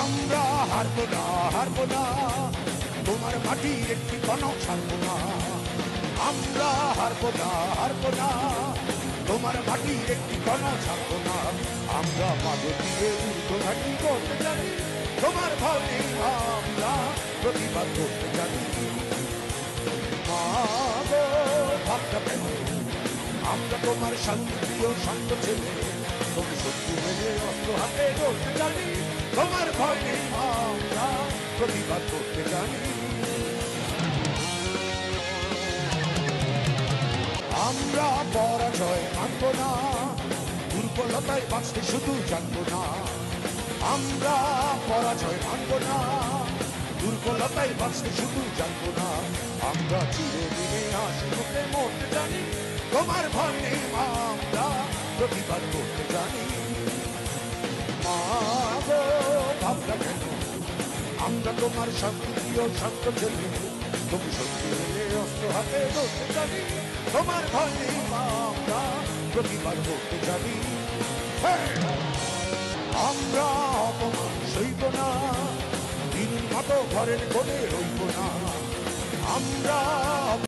আমরা হারবো না, হারবো না, তোমার মাটির একটি কণক ছাড়বো না। আমরা হারবো না, হারবো না, তোমার মাটির একটি কণক ছাড়বো না। আমরা পাদে দিয়ে ঊর্ধ্বঘাটি করতে জানি, তোমার ভয় নেই, আমরা প্রতিবাদ করতে জানি। মা গো ভাবটা কেন, আমরা তোমার শান্তিপ্রিয় শান্ত ছেলে, তুমি শত্রু মেনে অস্ত্র হাতে করতে জানি, তোমার ভয় নেই, আমরা প্রতিবাদ করতে জানি। আমরা পরাজয় মানব না, দুর্বলতায় বাঁচতে শুধু জানবো না। আমরা পরাজয় মানব না, দুর্বলতায় বাঁচতে শুধু জানবো না। আমরা চিরদিনে আশীর্বাদে মরতে জানি, তোমার ভয় নেই, আমরা প্রতিবাদ করতে জানি। মা গো ভাবনা কেন, আমরা তোমার শান্তিপ্রিয় শান্ত ছেলে, তুমি শত্রু এলে অস্ত্র হাতে ধরতে জানি, তোমার ভয় নেই, আমরা প্রতিবাদ করতে জানি। আমরা অপমান সইব না, দিনের মতো ঘরের কোণে রইব না। আমরা